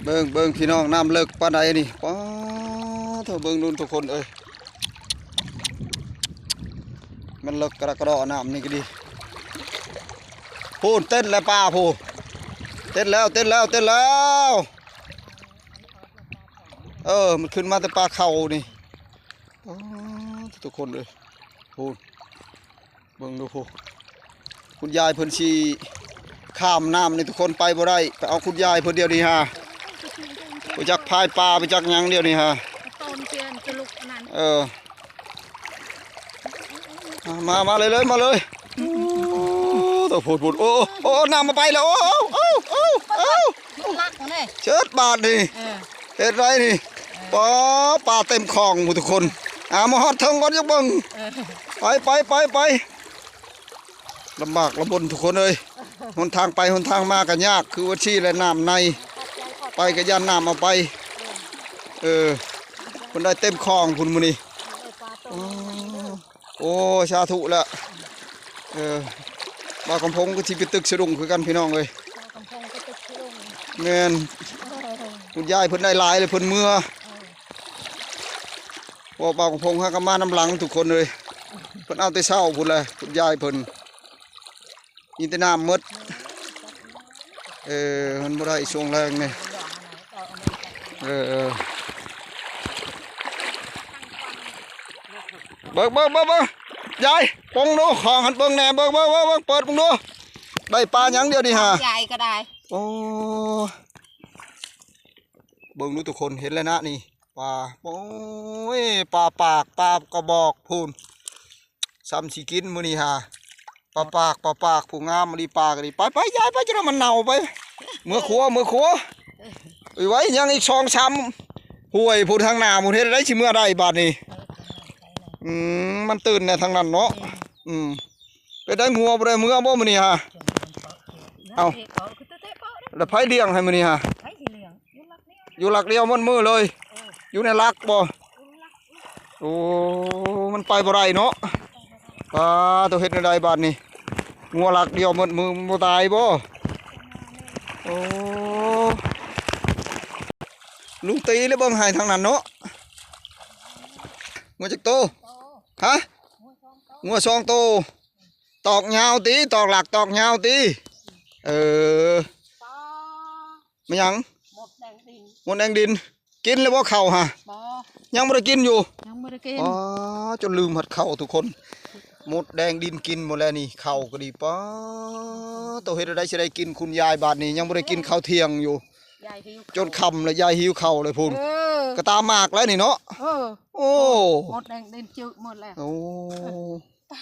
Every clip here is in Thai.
เบิ่งพี่น้องน้ำเลิกปานใดนี่ป้าเถอะเบิ่งนู่นทุกคนเอ้ยมันเลิกกระดอน้ำนี่ก็ดีพูดเต้นแล้วป้าพูดเต้นแล้วมันขึ้นมาแต่ปลาเข่านี่ทุกคนเลยพูดเบิ่งดูพูดคุณยายเพิ่นชีข้ามน้ำนี่ทุกคนไปบ่ได้ไปเอาคุณยายเพิ่นเดียวนี่ฮะไปจักพายปลาไปจักหยังเดียวนี่ฮะมาเลยมาเลยตัวพูดโอ้น้ำมาไปแล้วโอ้เชิดบาทนี่เฮ็ดไรนี่ปลาเต็มคลองทุกคนมาฮอดเทิงก่อนยกเบิ่งไปลำบากลำบนทุกคนเลยหนทางไปหนทางมากันยากคือว่าชี้และน้ำในไปกับยันน้ำเอาไปคนได้เต็มคลองคุณมือนี่โอ้ชาถุละบากำพงก็ที่ไปตึกสะดุ้งคือกันพี่น้องเลยเงินคุณยายเพิ่นได้หลายเลยเพิ่นเมื่อพอบากำพงหากมาน้ำหลังทุกคนเลยเพิ่นเอาแต่เช้าพุ่นเลยคุณยายเพิ่นยินแต่น้ำมดมันบ่ได้ช่วงแรงนี่เบิ่งยายปงดูของหันเบิ่งแหน่เบิ่งเปิดปงดูได้ปลาหยังเดียวนี่ฮะใหญ่ก็ได้โอ้เบิ่งดูทุกคนเห็นแล้วนะนี่ปลาโอ้ยปลาปากปลากระบอกพูนซ้ำสิกินมื้อนี้ฮะปลาปากผู้งามมันดีปลากันดีไปยายไปจะมันเน่าไปเมื่อขัวไว้ยังอีก2 ช้ำห่วยพูดทางหน้าพูดเฮ็ดได้สิเมื่อได้บาดนี้มันตื่นในทางนั้นเนาะไปได้งัวไปได้เมื่อบ่มื้อนี้ฮะเอาแล้วไผเลี้ยงให้มื้อนี้ฮะอยู่หลักเดียวมันมือเลยอยู่ในหลักบ่โอ้มันไปบ่ได้เนาะปลาตัวเฮ็ดได้บาดนี้งัวหลักเดียวมันมือบ่ตายบ่โอ้ลุงตีเลยเบิ่งให้ทางนั้นเนาะงัวจักโตฮะงัว2 โตตอกยาวตีตอกหลักตอกยาวตีไม่ยังหมดแดงดินกินแล้วบ่เข้าฮะยังไม่ได้กินอยู่จนลืมหัดเข้าทุกคนหมดแดงดินกินหมดแล้วนี่เข้าก็ดีป้าตัวเฮ็ดได้สิได้กินคุณยายบาดนี้ยังไม่ได้กินข้าวเที่ยงอยู่จนค่ำแล้วยายหิวข้าวเลยพูนก็ตามมากแล้วนี่เนาะโอ้หมดแดงดินจืดหมดแล้วโอ้ตา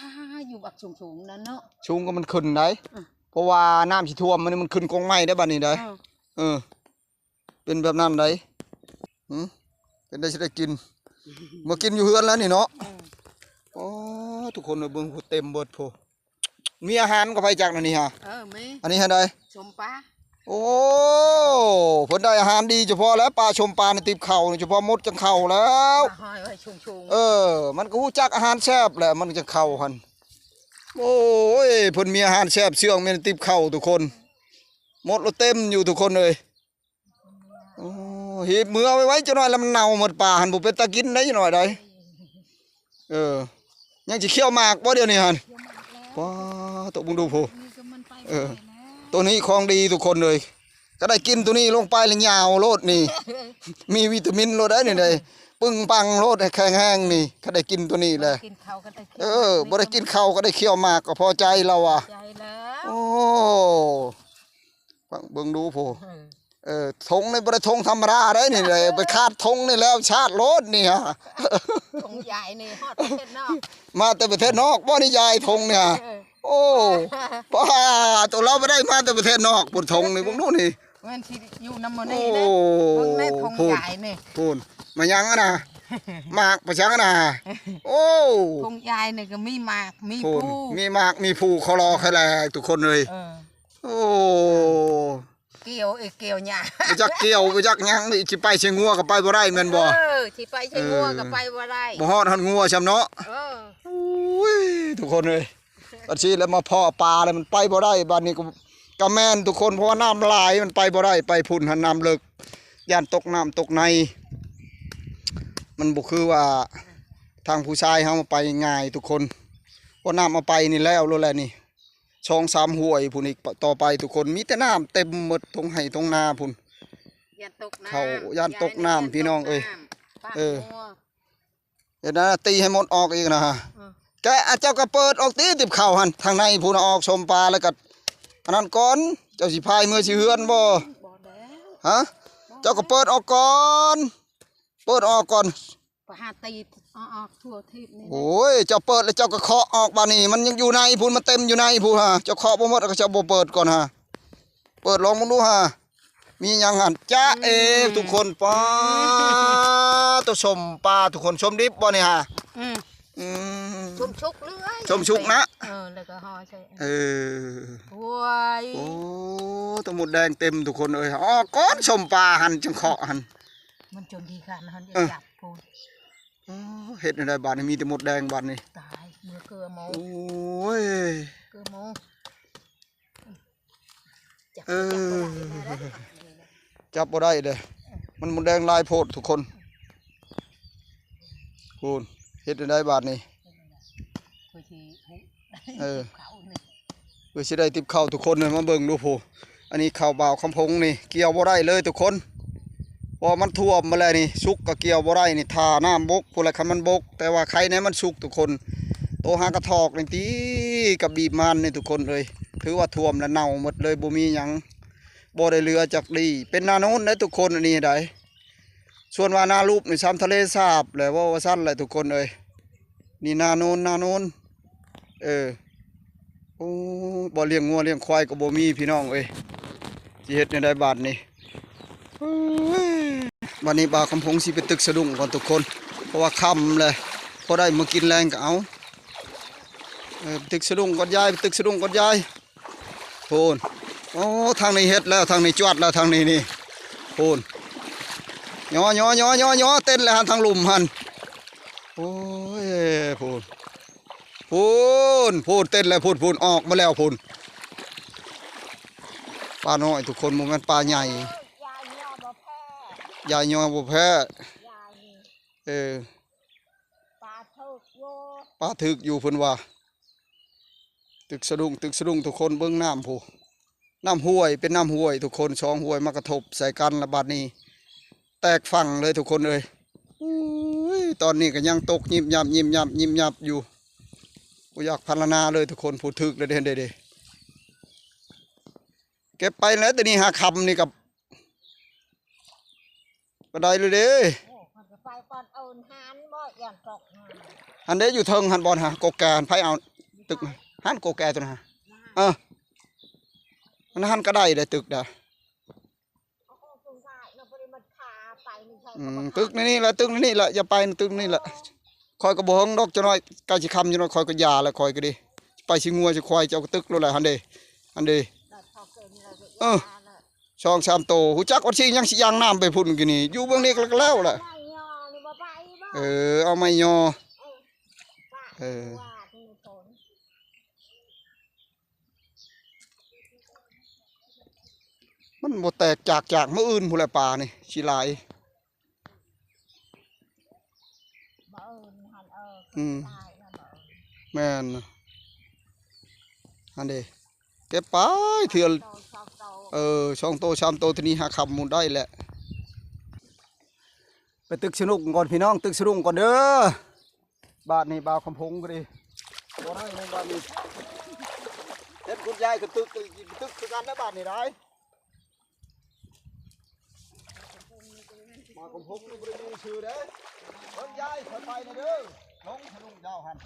อยู่แบบสูงนั่นเนาะสูงก็มันขึ้นได้เพราะว่าน้ำสิท่วมมันขึ้นกองไม้ได้บาดนี้ได้เป็นแบบนั้นได้เป็นได้สิได้กินมากินอยู่เฮือนแล้วนี่เนาะโอ้ทุกคนเบิ่งเต็มเบิดโพมีอาหารก็ไปจากนั่นนี่ฮะมีอันนี้ฮะได้ชมปลาโอ้ผลได้อาหารดีเฉพาะแล้วปลาชมปลาในติบเข่าเฉพาะมดจังเข่าแล้วมันก็รู้จักอาหารแซ่บแหละมันจะเข่าหันโอ้ยเพิ่นมีอาหารแซ่บเชื่องมีติบเข่าทุกคนมดเราเต็มอยู่ทุกคนเลยหีบมือไว้จะหน่อยแล้วมันเน่าหมดป่าหันบุเป็นตะกินได้จะหน่อยได้ยังจะเคี่ยวหมากบ่เดียวนี่หันว้าตัวบุงดูผู้ตัวนี้ของดีทุกคนเลยก็ได้กินตัวนี้ลงไปเลยยาวโลดนี่มีวิตามินโลดได้นี่เลยปึ้งปังโลดแข็งแห้งนี่ก็ได้กินตัวนี้เลยบ่ได้กินข้าวก็ได้เคี่ยวหมากก็พอใจเราอ่ะโอ้เบิ่งดูผู้ทงในบริทงธรรมดาได้นี่เลยไปคาดทงนี่แล้วชาติรถนี่ฮะทงใหญ่นี่ฮอดประเทศนอกมาแต่ประเทศนอกบ่นี่ยายทงเนี่ยโอ้ป้าตัวเราไม่ได้มาแต่ประเทศนอกบนทงนี่พวกนู้นนี่มันที่อยู่น้ำมันนี่นะเบิ่งในทงใหญ่นี่พูนมายังนะหมากประชังนะโอ้ทงใหญ่นี่ก็มีหมากมีผู้มีหมากมีผู้เขารอใครแลทุกคนเลยโอ้เกี่ยวหญ้าไปจักเกี่ยวไปจักยังนี่สิไปเชียงงัวก็ไปบ่ได้แม่นบ่สิไปเชียงงัวก็ไปบ่ได้บ่ฮอดหันงัวซำเนาะโอ้ยทุกคนเลยบัดนี้แล้วมาพ่อปลาแล้วมันไปบ่ได้บัดนี้ก็ กระแมนทุกคนเพราะว่าน้ำลายมันไปบ่ได้ไปพุ่นหันน้ำเลิกย่านตกน้ำตกในมันบ่คือว่าทางผู้ชายเขามาไปง่ายทุกคนเพราะน้ำมาไปนี่แล้วรู้แล้วนี่2-3ห้วยพุ่นอีกต่อไปทุกคนมีแต่น้ำเต็มหมดทงไห่ทงนาพุ่น ย่านตกน้ำ เขาย่านตกน้ำพี่น้องเอ้ย ปาก เออ งัว เดี๋ยวนะตีให้หมดออกอีกนะฮะแกเจ้าก็เปิดออกตีติบเข่าหันทางในพูนออกชมปลาแล้วก็อันนั้นก่อนเจ้าสิพายมือสิเฮือนบ่ บ่แล้ว ฮะเจ้าก็เปิดออกก่อนเปิดออกก่อน ไปหาตีออกทั่วทิพย์นี่นะ โอ้ยเจ้าเปิดแล้วเจ้าก็เคาะออกบานี่มันยังอยู่ในพูนมันเต็มอยู่ในพูนฮะเจ้าเคาะบ่หมดก็เจ้าบ่เปิดก่อนฮะเปิดลองมึงดูฮะมีหยังหันจ้าเอทุกคนป้าตัวชมปลาทุกคนชมดิบบ่นี่ฮะ อืม อืม ชมชุกเรื่อย ชมชุกนะ แล้วก็ห่อใส่ เออ โอ้ย โอ้ตัวหมดแดงเต็มทุกคนเอ้ยอ๋อก้อนชมปลาหันจังเคาะหัน มันจนดีค่ะมันจะจับกู อ๋อเห็ดในได้บานนี่มีแต่หมดแดงบานนี่ ตายเมื่อเกลือโม โอ้ย เกลือโมจับ เออ จับบ่ได้นะ จับบ่ได้เลยมันหมดแดงลายโพดทุกคนคุณเห็ดในได้บานนี่ เพื่อที่ให้ เออ เขานี่ เพื่อสิได้ติบเข้าวทุกคนเลยมาเบิ่งดูผู้อันนี้ข้าวบ่าวคำพงนี่เกี่ยวบ่ได้เลยทุกคนเพอมันท่วมมาแล้วนี่สุกก็เกี่ยวบ่ได้นี่ทาน้ำบกผู้ละคันมันบก แต่ว่าใครในมันสุกทุกคนโตหากระทอกนี่ตีกับบีบมันนี่ทุกคนเลยถือว่าท่วมแล้วเน่าหมดเลยบ่มีหยังบ่ได้เหลือจากดีเป็นนาโน้นได้ทุกคนอันนี้ได้ส่วนว่านารูปนี่ซ้ำทะเลสาบแหละว่าสั้นเลยทุกคนเลยนี่นาโน้นนาโน้นเออโอ้บ่เลี้ยงงัวเลี้ยงควายก็บ่มีพี่น้องเอ้ยสิเฮ็ดในได้บาดนี้วันนี้บ่าวคำพงสิไปตึกสะดุ้งก่อนทุกคนเพราะว่าค่ำเลยพอได้มากินแรงก็เอาไปตึกสะดุ้งก่อนยายไปตึกสะดุ้งก่อนยายโพนโอ้ทางนี้เฮ็ดแล้วทางนี้จวดแล้วทางนี้นี่โพนย่อเต้นแล้วหันทางหลุมหันโอ้ยโพนพูนเต้นแล้วพูนออกมาแล้วพูนปลาน้อยทุกคนโมเมนต์ปลาใหญ่ ยายยอบ่แพ้ ยายยอบ่แพ้ ยายนี่ เออ ปลาเทิกโย ปลาถึกอยู่เพิ่นว่าตึกสะดุ้งทุกคนเบิ่งน้ำผู้น้ำห้วยเป็นน้ำห้วยทุกคนสองห้วยมากระทบใส่กันระบาดนี้แตกฝั่งเลยทุกคนเลยอุ้ยตอนนี้ก็ยังตกยิบยับอยู่กูอยากพัฒนาเลยทุกคนผู้ถึกเลยเด้เก็บไปแล้วแต่นี่หาคำนี่กับก็ได้เลยเด้ โอ้มันก็ไปก่อนเอาหานบ่ย่านตกหาน อันเด้อยู่เทิงหันบอลฮะโกแกนไผเอาตึกมาหันโกแกตัวนะฮะมันหันก็ได้เลยตึกเด้อ เอาของสงสารเราบ่ได้มันพาไปนี่ใช่ ตึกนี่แหละตึกนี่แหละอย่าไปตึกนี่แหละคอยกระบอกดอกจะน้อยใกล้สิคำจะน้อยคอยก็ยาแล้วคอยก็ดีไปสิงัวสิควายเจ้าก็ตึกแล้วแหละหันเด้ได้พอเกินเราก็ยาแล้ว ช่อง3โตหูจักว่าสิยังสิยางน้ำไปพุ่นกินนี่อยู่เบื้องนี้ก็แล้วแหละ ไม่ยอนี่บ่ไปบ่ เอาไม้ยอ เออว่าที่ฝน มันบ่แตกจากมื้ออื่นพุ่นแหละปลานี่สิหลาย บ่หันตายนะบ่ แม่นอันเด้เก็บไปเถื่อ โตโต ช่องโต3โตทีนี้หาคำมุนได้แหละไปตึกสนุกก่อนพี่น้องตึกสนุกก่อนเด้อบาทนี่บ่าวคำพงก็ดีบ่ได้ในบาทนี้เฮ็ดคุณยายก็ตึกคือกันแล้วบาทนี่ได้บ่าวคำพงนี่บ่ได้มีชื่อเด้เพิ่นยายถอยไปนะเด้อลงสนุกเจ้าหั่น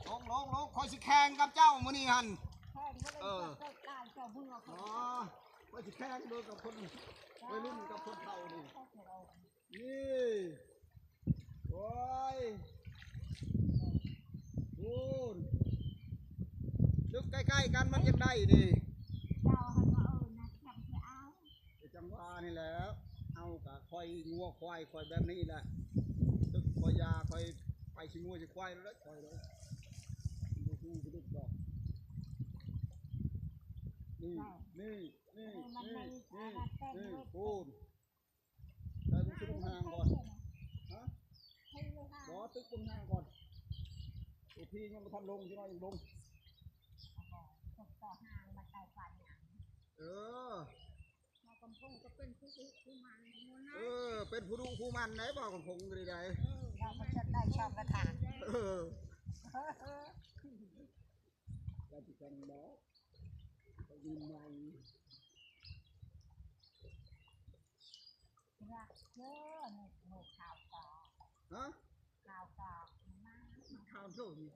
ลงคอยสิแข่งกับเจ้ามื้อนี้หั่น แค่นี้ก็ได้การเจ้าเบื่อ อ๋อว่าสิแข่งเบิ่งกับคนวัยรุ่นกับคนเฒ่านี่นี่โอ้ยพูนลึกใกล้ๆกันมันยังได้นี่ เจ้าหันว่านะจังสิเอา ไอ้จังหวะนี่แหละเอากะคอยงัวควายคอยแบบนี้แหละตึกคอยยาคอยไปชิงัวชิควายแล้วคอยเลยดูดอก นี่ ได้ นี่นี่ มัน นี่ ไม่ นี่ อะไรเต้น นี่ ด้วย พูนได้บุญชุดห่างก่อนฮะ ให้เลยค่ะ บอตึกบุญห่างก่อนตัวพี่ยังไม่ทันลงที่น้อยยังลง ตกต่อห่างมาไกลฝันอย่าง เออ เรากำพงก็เป็นผู้ที่ผู้มันมูนะ เออ เป็นผู้ดูผู้มันไหนบอกของผมก็ได้ เราก็จะได้ชอบกระถาง เออเราจะกันแล้วไปยินใหม่ รักเยอะหนูข่าวต่อ ฮะ ข่าวต่อมาก มันข้ามเท่านี้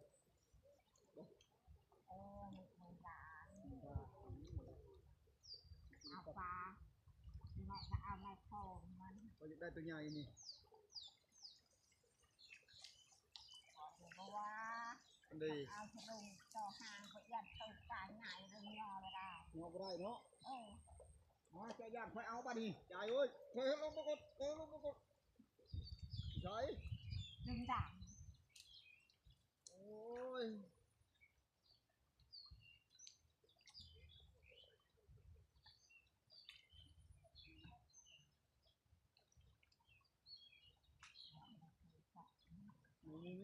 หนูด่าเอาปลาแม่จะเอาไม้โคงมัน ก็จะได้ตัวใหญ่นี่ เพราะว่า อันดี เอาทะลุต่อห่างก็ยัดตูดตายง่ายเรื่องยอเลยได้ งอไปได้เนาะ เออ มาใจยากค่อยเอาป่ะนี่ใจเอ้ยค่อยลงมากดลงมากดใจ ดึงด่าง โอ้ย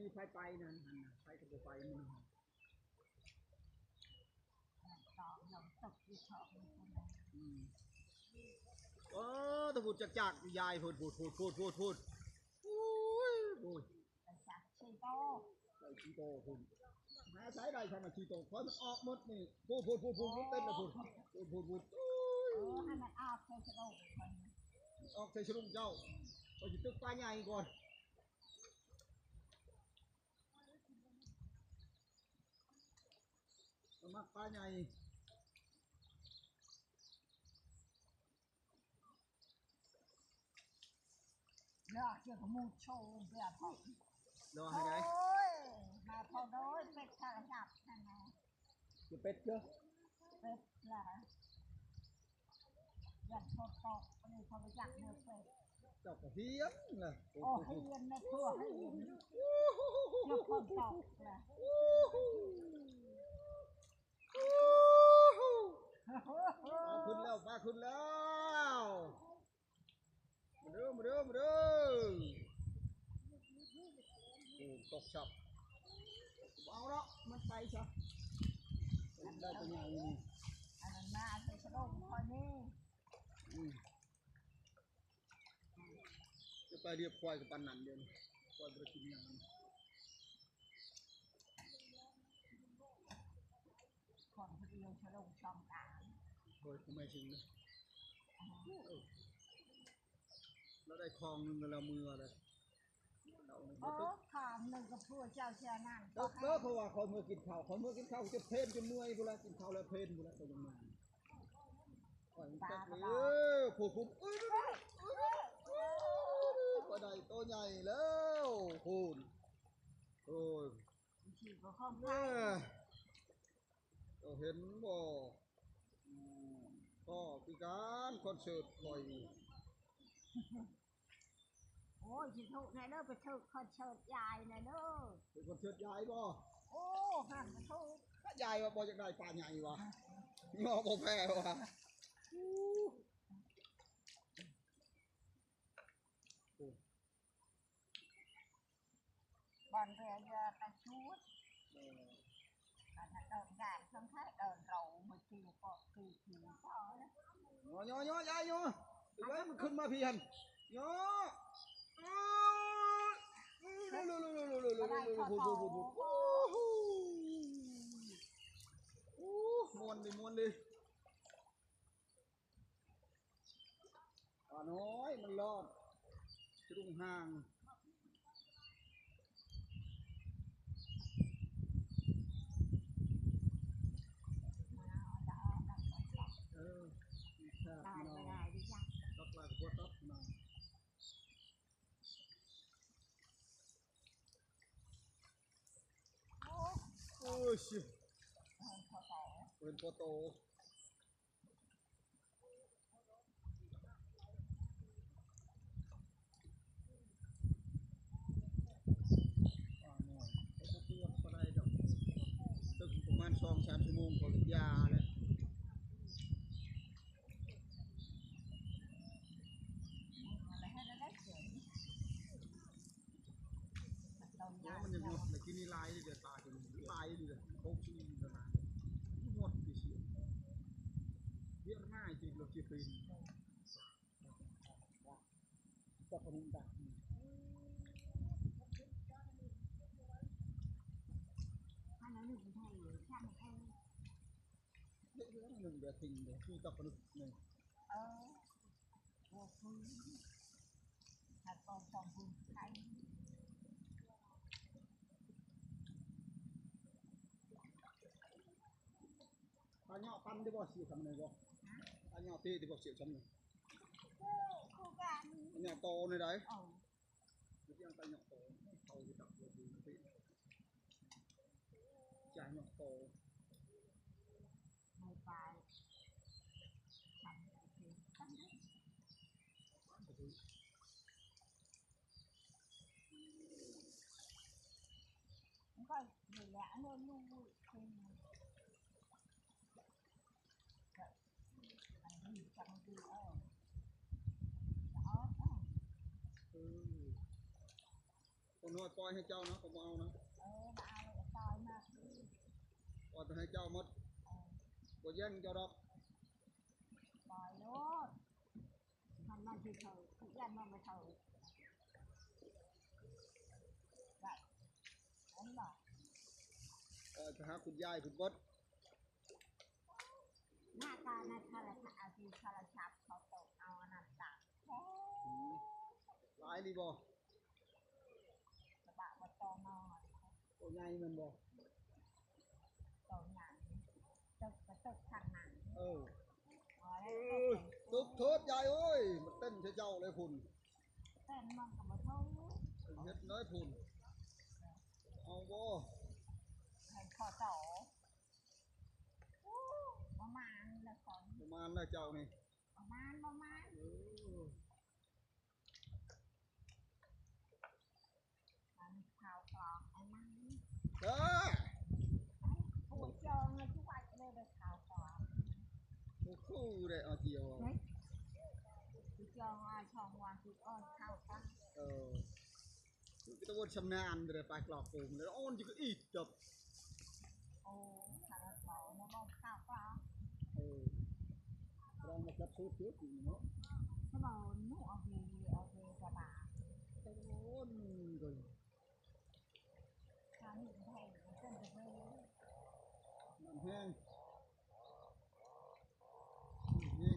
มีไฟไปนั่นไฟกับไฟมัน ต่อหลงตกอยู่ท้อง เออตะพูดจากยายพูดโอ้ยโอ้ย ไปจากชีโต ใส่ชีโตคุณหาใช้ได้ทำไมชีโตเพราะมันออกหมดนี่พูดเต้นนะพูดให้มันอาบใส่กระดูกคน ออกใส่ชลุงเจ้าไปจิตึกปลาใหญ่ก่อนมักปลาใหญ่ เลือกเกี่ยวกับมูโชว์เบื่อผม รอให้ได้ โอ้ยมาพอโดยเป็ดกระดับนั่นไง จะเป็ดเจ้า เป็ดเหรอยันโคตรตกวันนี้เขาไปจับเนื้อเป็ด เจ้ากระเทียมเลย โอ้ให้เย็นแม่ครัวให้เย็นเจ้าคนตกเลย ขึ้นแล้วมาขึ้นแล้วมาเด้อโอ้ตกฉับเอาละมันไปซะได้ตัวใหญ่นี่ อันนั้นมาใส่กระดูกคนนี้ จะไปเรียบควายกับปันนันเดียวควายบริกินอย่างนั้น คนเดียวกระดูกช่องกลาง โดยไม่ถึงนะแล้วได้คลองนึงแล้วมือเลยเรา โอ้ขามหนึ่งกับพวกเจ้าเจ้านั่น ตึกเด้อเพราะว่าคนมือกินข้าวจะเพลินจนเมื่อยบุละกินข้าวแล้วเพลินบุละตัวยังมาข่อยมันตกเลยผูกก็ได้ตัวใหญ่แล้วคูณโอ้ย ฉีดก็ข้อม เราเห็นบ่ก็พิการคอนเสิร์ตคอย โอ้ยสิทุกในเด้อไปทุกคอนเสิร์ตยายในเด้อ เป็นคอนเสิร์ตใหญ่บ่ โอ้หันไปทุก ถ้าใหญ่ว่าบ่จากได้ปลาใหญ่วะงอบ่แพ้วะ บอลเรือตะชุดการเดินงานทั้งท้ายเดินเรามาคิวก็คิวก็แล้ว ย่ใหญ่ย่ดูไว้มันขึ้นมาเพียนย่อมวนดิปลาน้อยมันรอดจะดุงห่างเออแค่พี่น้อง ได้ดิจ้ะ ตักลากบัวตับมาโอ้ยชิเป็นโปโตตึกประมาณ2-3 ชั่วโมงก็ยาเลย เพราะมันยังหมดเลยกินนี่ลายเลยเดือดตาจนลายเลยโค้งชีนนานหมดกี่ชิ้นเรียกง่ายจริงเราเกี่ยวปีนจะพนุนดัก ถ้าเราหนึ่งไทยถ้าไม่ไทย เรื่องหนึ่งเดือดจริงเดี๋ยวที่จะพนุนหนึ่ง โอ้คุณถ้าตอนสองคุณไทย ตาเนาะปั้นได้บ่เสียทำไงบ่ตาเนาะตีได้บ่เสียทำไง คู่กัน ตาเนาะโตในไหน โอ้ ที่ยังตาเนาะโตโตที่ตักเลยดีตีจ่ายเนาะโต ไม่ไปทำอะไรตั้งได้มันก็อยู่แหละเรื่องลูกคืออันนี้จังดีอ๋อ คนน้อยปล่อยให้เจ้านะผมเอานะ มาเอาตอยมาคือ ปล่อยให้เจ้าหมดบ่แย่งเจ้าดอก ปล่อยรถมันคือเธอทุกอย่างมันไม่เธอได้อันนี้บอก ปล่อยไปหาคุณยายคุณบด หน้าตาในทะเลอาชีพทะเลชับเขาตกเอาอันนั้นตัก หลายดีบ่ กระบะมาตอนอน ตัวใหญ่มันบ่ ตอนหนังตึกกระตึกทางหนัง เออ อ๋อแล้ว ตึกเถิดยายเอ้ยมันเต้นใช่เจ้าเลยพุ่น เต้นมันกับมาเท่า เฮ็ดน้อยพุ่นเอาบ่ เห็นคอโตประมาณละสอง ประมาณน่ะเจ้านี่ ประมาณ เออ มันข่าวกรองไอ้มัน เด้อ ปวดจองเลยทุกวันเลยไปข่าวกรอง บ่คู่ได้เอาเจียว เฮ้ยปวดจองอ่ะช่องวันคืออ้อนข่าวกรอง เออคือตะวันชำนาญเลยไปกรอกปูมแล้วอ้อนจิก็อีกจบ โอ้ข่าวกรองมาบอกข่าวกรอง เออเรามาจับสูตรเยอะจริงเนาะ เขาบอกหนูเอาเวกระบาด ตะวันเลย ทางนี้ไทยเส้นจะเบอ น้ำแห้ง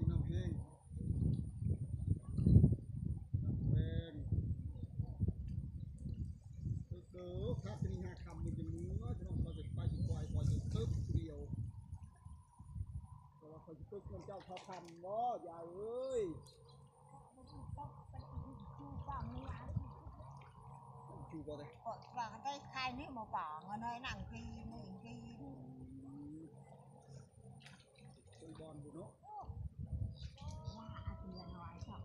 น้ำแห้งคือถ้าเป็นหาคำมันจะเนื้อจะต้องเราจะไปจะปล่อยจะตึ๊บเดียวแต่ว่าเขาจะตึ๊บมันเจ้าเขาคำบ่ยายเอ้ย ต้องไปชูฟังนี่อ่ะ ชูบ่ได้ กดฟังได้ใครนี่มาบอกเงินเลยหนังกีนี่กี เป็นบอลบุเนาะ ว่าอาทิตย์ละน้อยสอง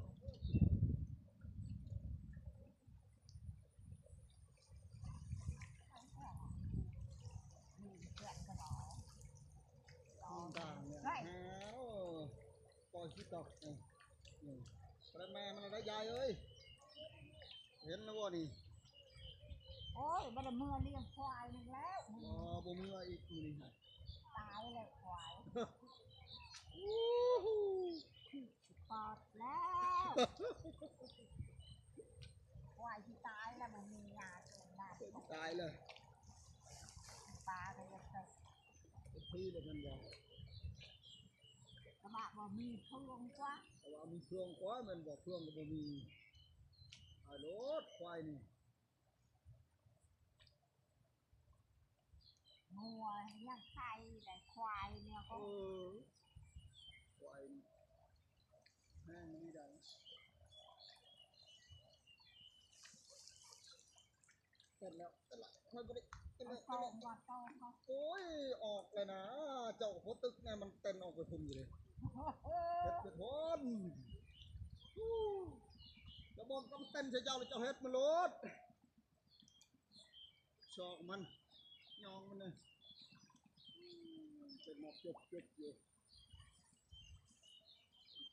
มีเพื่อนก็บอก ต่างเนี่ยแล้วปล่อยขี้ตกนี่ประมาณมันได้ยายเอ้ยเห็นแล้วบ่นี่ โอ้ยบัดเมื่อเลี้ยงควายนึงแล้ว อ๋อบ่มืออีกมือนี่ฮะ ตายเลยควาย วู้ฮู้ ปอดแล้วควายที่ตายแล้วมันมีงาเกินได้ ตายเลย ปลาก็จะเกิด ที่เลยมันบอก กระบะบ่มีเครื่องกว่า แต่ว่ามีเครื่องกว่ามันบอกเครื่องก็บ่มีไอ้รถควายนี่ งัวยังไข่แต่ควายเนี่ยก็ ควายแห้งนี่ได้เสร็จแล้วเสร็จแล้วค่อยบ่ได้เสร็จแล้ว โตมาโตเขา โอ้ยออกเลยนะเจ้าหัวตึกเนี่ยมันเต้นออกไปพุ่มอยู่เลยเฮ็ดไปทนจะบอกกำเต้นใส่เจ้าแล้วเจ้าเฮ็ดมันโลดชอกมันยองมันเลยเป็นหมอกจุกอยู่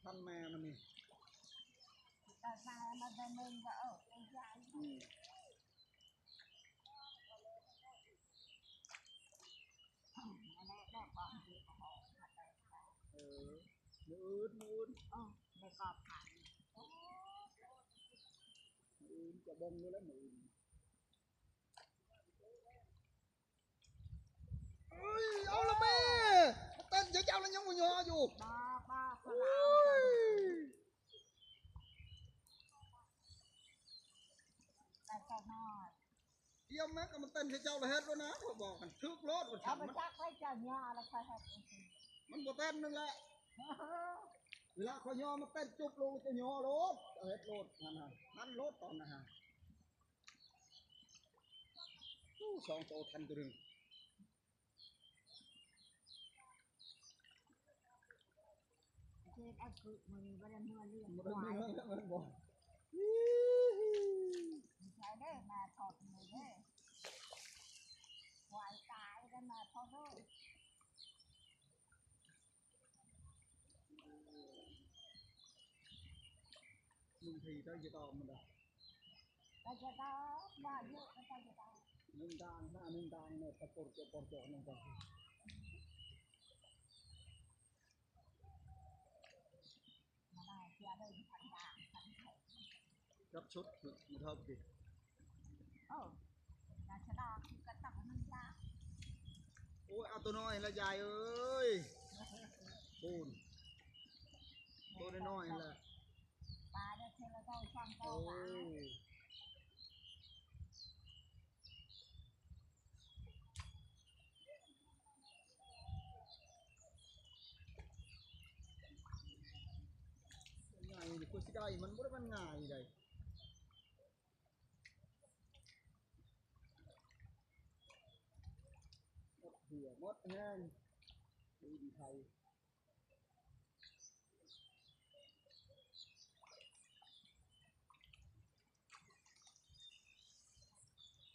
ท่านแม่มันนี่ แต่มาเป็นมึงก็ไอ้ใหญ่ บางทีก็หอมมาแต่ เออมืด ในกรอบผ่าน จะบงอยู่แล้วมืดเฮ้ยเอาละแม่เต้นเจ้าแล้วยังมันยออยู่ บ้าส โอ้ ลาวกัน ย แต่ก็น้อย เยี่ยมแม่ก็มันเต้นเจ้าแล้วเฮ็ดแล้วนะเขาบอกกันทึกรถมัน เอา ทำ ไป มัน จักไว้จะยาแล้วค่อยให้ มันบ่เต้นนึงแหละเวลาเขาย่อมาเต้นจุบลงจะย่อรถเฮ็ดรถนั่นรถตอนนะฮะสองโตทันตัวหนึ่ง เจ็ดไอ้คือมันไม่ได้เมื่อเรียก มัน ควาย เมืองแล้วมันบอก ใช้ได้มาถอดมือได้ควายตายได้มาพอด้วย มึงทีได้จะตอมมันได้ แต่จะต้องว่าเยอะก็จะต้อง นึ่งดังหน้านึ่งดังเนี่ยตะโกนจะปอดจ่อนั่นก็ มาได้เสียเลยพันดาพันไทย รับชุดมันเท่าดิ ราชดาคือกระตังมันดา โอ้ยเอาตัวน้อยละยายเอ้ยปูนตัวน้อยๆแหละ ปลาได้เทละเท่าช่างโต โอ้ ปลา ง่ายนี่กูสิได้มันบ่ได้มันง่ายเลยหมดเหือหมดแห้งดีไทย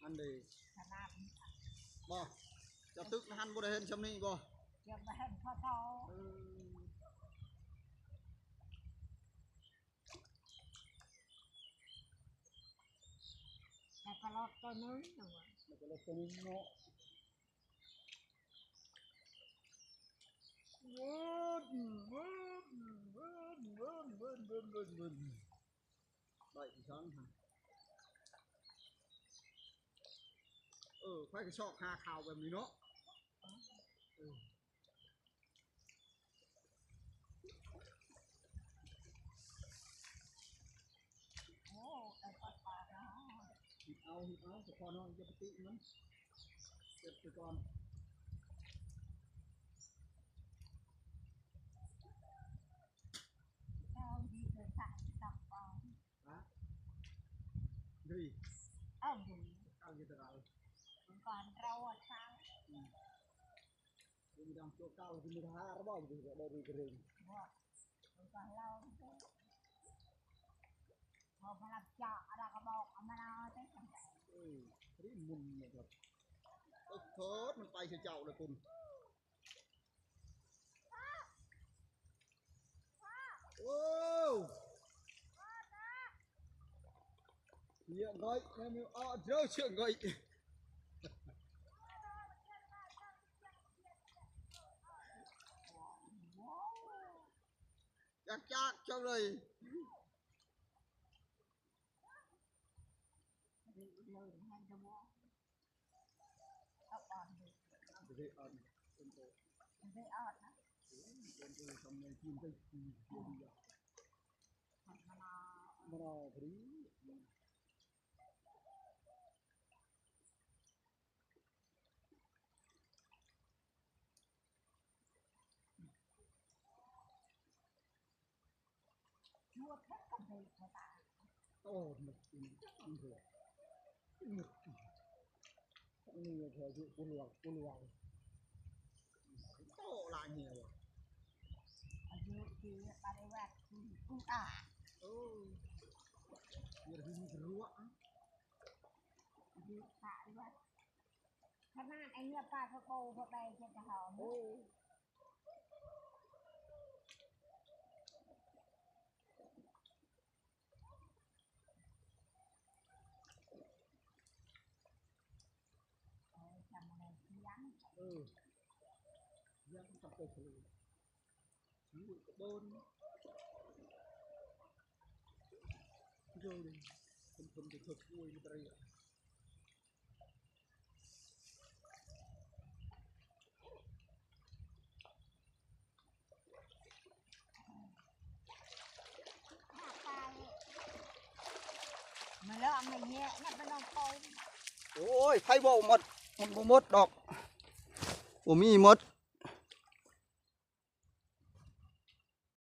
อันเดี ขนาด บ่จะตึกหันบ่ได้เห็นชำนี้บ่ ยังไม่เห็นพ่อโต เออ แต่กระรอกตัวนึงหนู มันก็เลยตัวนี้เนาะวนได้อีกครั้งฮะใครก็ชอบหาข่าวแบบนี้เนาะเออ โอ้ไอ้ปลาปลาเนาะ หิบเอาแต่พอนอนจะปฏิมันเก็บไปก่อน เจ้าดีเลยสั่งตับปลา ฮะดี ดี เอาอยู่แต่เรา ก่อนเราอ่ะช้าง คุณดำตัวเก่าคุณมีท่าระบอบอยู่ได้ดีกระเริง บอกก่อนเราพอมารับเจาะเราก็บอกเอามาเอาได้จังไง นี่มุนเลยครับโทษมันไปเสียเจ้าเลยคุณโอ้เยอะง่อยแม่มิวเจ้าเชื่องง่อยจักเจ้าเลย เลยให้จะบอกเอาก่อนดู จะได้อ่านเป็นโต ได้อ่อนนะ เป็นโตทำในทีมได้ทีเดียวดีอ่ะ มันมา มันเอาพอดีชั่วแค่กับเด็กมาตา โอ้หมึกจริงมันเถอะหมึกนี่เธอคือกุหลาบโตลายเหี่ยวอ่ะ อายุที่ปาริวัติกูตา โอ้ยอย่าที่มีรั้วอ่ะ อายุปาริวัติขนาดไอเนี่ยปลาพะโกพะใบจะหอม โอ้ จำอะไรที่ยัง เออ ยังต้องไปทะเลชีวิตโดนโดนคนจะถูกคุยไม่ได้ mà lo mày nhẹ nhẹ bên ông coi โอ้ยไผบ่หมดมันบ่หมดดอกบ่มีหมด